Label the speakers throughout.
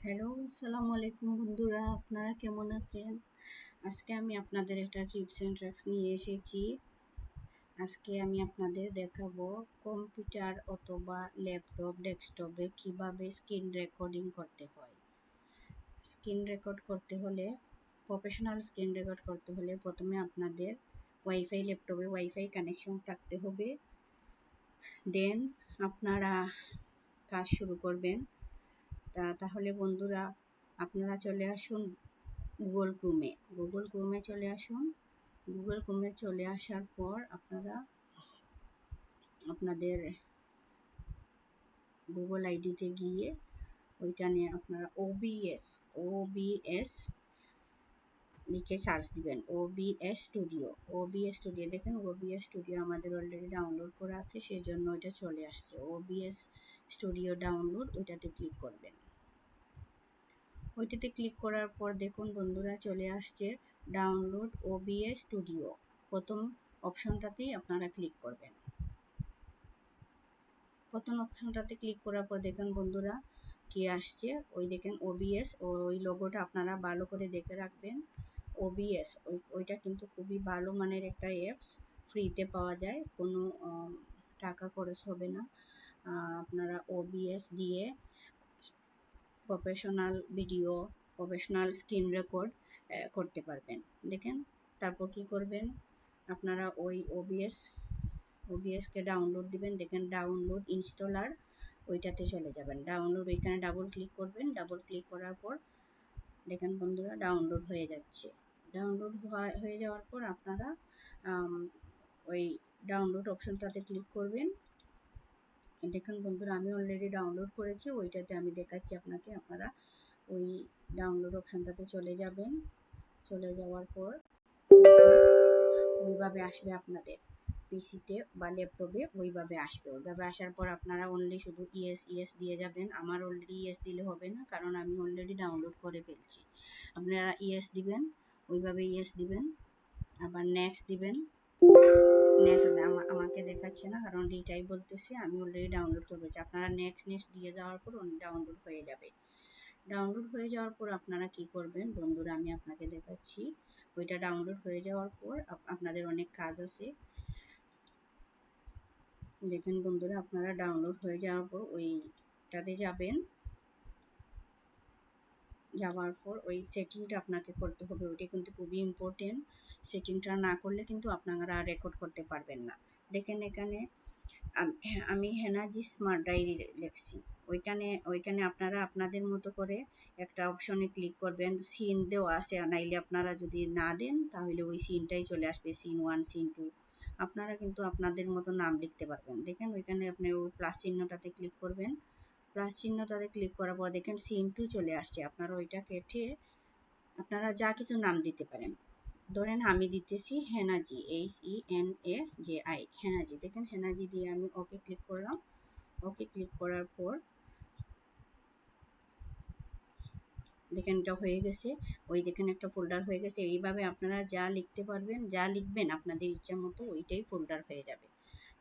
Speaker 1: Hello, আসসালামু আলাইকুম বন্ধুরা, আপনারা কেমন আছেন? আজকে আমি আপনাদের একটা টিপস এন্ড ট্রিক্স নিয়ে এসেছি। আজকে আমি আপনাদের দেখাবো কম্পিউটার অথবা ল্যাপটপ, ডেস্কটপে কিভাবে স্ক্রিন রেকর্ডিং করতে হয়। স্ক্রিন রেকর্ড করতে হলে, প্রফেশনাল স্ক্রিন রেকর্ড করতে হলে প্রথমে আপনাদের ল্যাপটপে ওয়াইফাই কানেকশন থাকতে হবে। দেন আপনারা কাজ শুরু করবেন। তাহলে বন্ধুরা আপনারা চলে আসুন গুগল ক্রোমে চলে আসুন। গুগল ক্রোমে চলে আসার পর আপনারা আপনাদের গুগল আইডিতে গিয়ে ওইখানে আপনারা ওবিএস লিখে সার্চ দিবেন। ওবিএস স্টুডিও দেখেন, ওবিএস স্টুডিও আমাদের অলরেডি ডাউনলোড করা আছে, সেই জন্য ওইটা চলে আসছে। ওবিএস স্টুডিও ডাউনলোড, ওইটাতে ক্লিক করবেন। ওইটাতে ক্লিক করার পর দেখুন বন্ধুরা চলে আসছে ডাউনলোড ওবিএস স্টুডিও। প্রথম অপশনটাতেই আপনারা ক্লিক করবেন। প্রথম অপশনটাতে ক্লিক করার পর দেখুন বন্ধুরা কি আসছে, ওই দেখেন ওবিএস, ওই লোগোটা আপনারা ভালো করে দেখে রাখবেন। ওবিএস ওইটা কিন্তু খুবই ভালো মানের একটা অ্যাপস, ফ্রিতে পাওয়া যায়, কোনো টাকা খরচ হবে না। আপনারা ওবিএস দিয়ে professional video, professional screen record করতে পারবেন। দেখেন তারপর কি করবেন, আপনারা ওই ওবিএসকে ডাউনলোড দিবেন। দেখেন ডাউনলোড ইনস্টলার, ওইটাতে চলে যাবেন। ডাউনলোড ওইখানে ডাবল ক্লিক করবেন। ডাবল ক্লিক করার পর দেখেন বন্ধুরা ডাউনলোড হয়ে যাচ্ছে। ডাউনলোড হয়ে যাওয়ার পর আপনারা ওই ডাউনলোড অপশনটাতে ক্লিক করবেন। দেখুন বন্ধুরা আমি অলরেডি ডাউনলোড করেছি, ওইটাতে আমি দেখাচ্ছি আপনাকে। আপনারা ওই ডাউনলোড অপশনটাতে চলে যাবেন। চলে যাওয়ার পর ওইভাবে আসবে আপনাদের পিসিতে বা ল্যাপটপে, ওইভাবে আসবে। ওইভাবে আসার পর আপনারা অনলি শুধু ইয়েস দিয়ে যাবেন। আমার অলরেডি ইয়েস দিলে হবে না, কারণ আমি অলরেডি ডাউনলোড করে ফেলছি। আপনারা ইয়েস দিবেন, ওইভাবে ইয়েস দিবেন, আবার নেক্সট দিবেন। নেক্সট আমাকে দেখাচ্ছে না, কারণ এটাই বলতেছে আমি অলরেডি ডাউনলোড করে ফেলছি। আপনারা নেক্সট দিয়ে যাওয়ার পর ডাউনলোড হয়ে যাবে। ডাউনলোড হয়ে যাওয়ার পর আপনারা কি করবেন বন্ধুরা আমি আপনাকে দেখাচ্ছি। ওইটা ডাউনলোড হয়ে যাওয়ার পর আপনাদের অনেক কাজ আছে। দেখেন বন্ধুরা আপনারা ডাউনলোড হয়ে যাওয়ার পর ওইটাতে যাবেন। যাওয়ার পর ওই সেটিংটা আপনাকে করতে হবে, ওইটা কিন্তু খুবই ইম্পর্টেন্ট। সেটিংটা না করলে কিন্তু আপনারা রেকর্ড করতে পারবেন না। দেখেন এখানে আমি হেনাজি স্মার্ট ডায়েরি লিখছি। ওইখানে আপনারা আপনাদের মতো করে একটা অপশনে ক্লিক করবেন। সিন দেওয়া আছে, নাইলে আপনারা যদি না দেন তাহলে ওই সিনটাই চলে আসবে, সিন 1 সিন 2। আপনারা কিন্তু আপনাদের মতো নাম লিখতে পারবেন। দেখেন ওইখানে আপনি ওই প্লাস চিহ্নটাতে ক্লিক করবেন। প্লাস চিহ্নটাতে ক্লিক করার পর দেখেন সিন 2 চলে আসছে। আপনারা ওইটা কেটে আপনারা যা কিছু নাম দিতে পারেন। ধরেন আমি দিতেছি হেনাজি, HENAJI, হেনাজি। দেখেন হেনাজি দিয়ে আমি ওকে ক্লিক করলাম। ওকে ক্লিক করার পর দেখেন এটা হয়ে গেছে। ওই দেখেন একটা ফোল্ডার হয়ে গেছে। এইভাবে আপনারা যা লিখতে পারবেন, যা লিখবেন আপনাদের ইচ্ছা মতো ওইটাই ফোল্ডার হয়ে যাবে।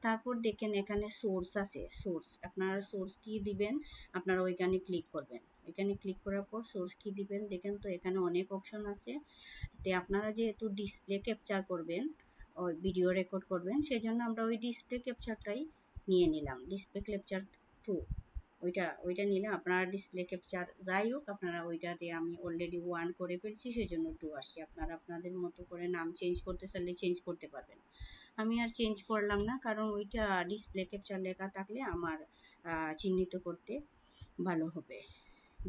Speaker 1: তারপর দেখেন এখানে সোর্স আছে, সোর্স আপনারা সোর্স কি দিবেন, আপনারা ওইখানে ক্লিক করবেন। এখানে ক্লিক করার পর সোর্স কি দিবেন, দেখেন তো এখানে অনেক অপশন আছে। আপনারা যেহেতু ডিসপ্লে ক্যাপচার করবেন, ওই ভিডিও রেকর্ড করবেন, সেই জন্য আমরা ওই ডিসপ্লে ক্যাপচারটাই নিয়ে নিলাম। ডিসপ্লে ক্যাপচার 2 ওইটা নিলে আপনারা ডিসপ্লে ক্যাপচার যাই হোক, আপনারা ওইটাতে আমি অলরেডি 1 করে ফেলছি, সেই জন্য 2 আসছে। আপনারা আপনাদের মতো করে নাম চেঞ্জ করতে চাইলে চেঞ্জ করতে পারবেন। আমি আর চেঞ্জ করলাম না, কারণ ওইটা ডিসপ্লে ক্যাপচার লেখা থাকলে আমার চিহ্নিত করতে ভালো হবে,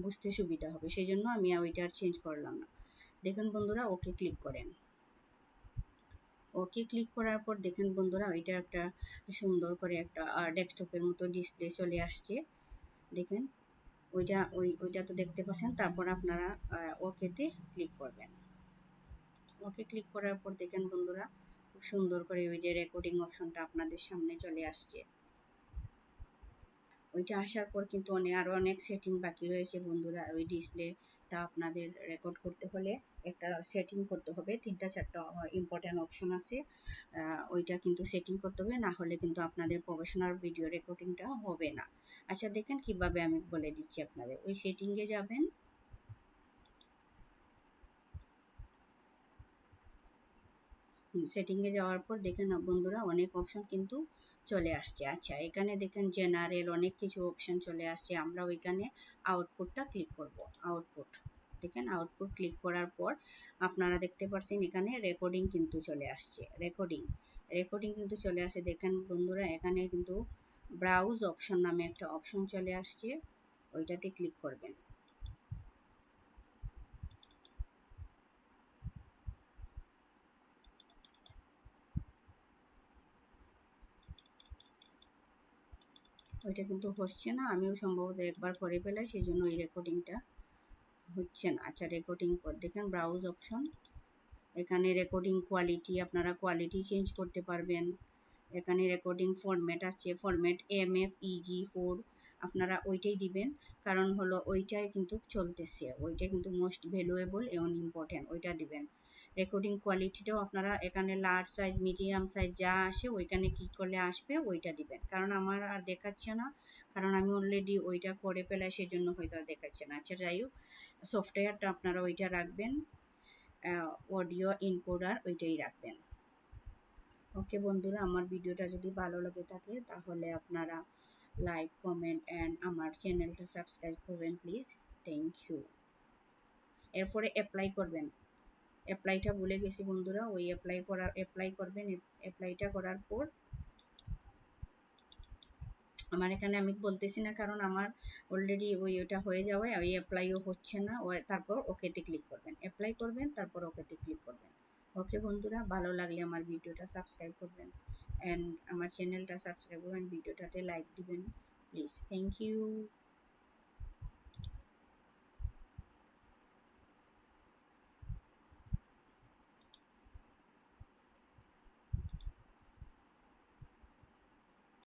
Speaker 1: বুঝতে সুবিধা হবে, সেই জন্য আমি ওইটা আর চেঞ্জ করলাম না। দেখুন বন্ধুরা ওকে ক্লিক করেন। ওকে ক্লিক করার পর দেখেন বন্ধুরা ওইটা একটা সুন্দর করে একটা ডেস্কটপের মতো ডিসপ্লে চলে আসছে। দেখেন ওইটা তো দেখতে পাচ্ছেন। তারপর আপনারা ওকেতে ক্লিক করবেন। ওকে ক্লিক করার পর দেখেন বন্ধুরা খুব সুন্দর করে ওই যে রেকর্ডিং অপশনটা আপনাদের সামনে চলে আসছে। ওইটা আসার পর কিন্তু আরো অনেক সেটিং বাকি রয়েছে বন্ধুরা। ওই ডিসপ্লেটা আপনাদের রেকর্ড করতে হলে একটা সেটিং করতে হবে, 3-4টা ইম্পর্টেন্ট অপশন আছে। ওইটা কিন্তু সেটিং করতে হবে, না হলে কিন্তু আপনাদের প্রফেশনাল ভিডিও রেকর্ডিংটা হবে না। আচ্ছা দেখেন কিভাবে আমি বলে দিচ্ছি আপনাদের। ওই সেটিংয়ে যাবেন। সেটিংয়ে যাওয়ার পর দেখেন বন্ধুরা অনেক অপশন কিন্তু চলে আসছে। আচ্ছা, এখানে দেখেন জেনারেল অনেক কিছু অপশন চলে আসছে। আমরা ওইখানে আউটপুটটা ক্লিক করব। আউটপুট দেখেন, আউটপুট ক্লিক করার পর আপনারা দেখতে পাচ্ছেন এখানে রেকর্ডিং কিন্তু চলে আসছে। রেকর্ডিং কিন্তু চলে আসে। দেখেন বন্ধুরা, এখানে কিন্তু ব্রাউজ অপশন নামে একটা অপশন চলে আসছে, ওইটাতে ক্লিক করবেন। ওইটা কিন্তু হচ্ছে না, আমিও সম্ভবত একবার করে ফেলাই, সেই জন্য ওই রেকর্ডিংটা হচ্ছে না। আচ্ছা, রেকর্ডিং পর দেখেন ব্রাউজ অপশন, এখানে রেকর্ডিং কোয়ালিটি, আপনারা কোয়ালিটি চেঞ্জ করতে পারবেন। এখানে রেকর্ডিং ফরম্যাট আছে, ফরম্যাট MFEG4, আপনারা ওইটাই দিবেন, কারণ হলো ওইটাই কিন্তু চলতেছে, ওইটা কিন্তু মোস্ট ভ্যালুয়েবল এবং ইম্পর্টেন্ট, ওইটা দিবেন। রেকর্ডিং কোয়ালিটিটাও আপনারা এখানে লার্জ সাইজ, মিডিয়াম সাইজ যা আসে ওইখানে ক্লিক করলে আসবে, ওইটা দিবেন। কারণ আমার আর দেখাচ্ছে না, কারণ আমি অলরেডি ওইটা করে ফেলাই, সেজন্য হয়তো আর দেখাচ্ছে না। আচ্ছা, যাই হোক, সফটওয়্যারটা আপনারা ওইটা রাখবেন, অডিও এনকোডার ওইটাই রাখবেন। ওকে বন্ধুরা, আমার ভিডিওটা যদি ভালো লাগে থাকে তাহলে আপনারা লাইক, কমেন্ট অ্যান্ড আমার চ্যানেলটা সাবস্ক্রাইব করবেন প্লিজ। Thank you. এরপরে অ্যাপ্লাই করবেন, অ্যাপ্লাইটা ভুলে গেছি বন্ধুরা, ওই অ্যাপ্লাই করবেন। অ্যাপ্লাইটা করার পর আমার এখানে আমি বলতেছি না, কারণ আমার অলরেডি ওইটা হয়ে যাওয়ায় ওই অ্যাপ্লাইও হচ্ছে না। তারপর ওকেতে ক্লিক করবেন, অ্যাপ্লাই করবেন, তারপর ওকেতে ক্লিক করবেন। ওকে বন্ধুরা, ভালো লাগলে আমার ভিডিওটা সাবস্ক্রাইব করবেন অ্যান্ড আমার চ্যানেলটা সাবস্ক্রাইব করবেন, ভিডিওটাতে লাইক দিবেন প্লিজ। Thank you.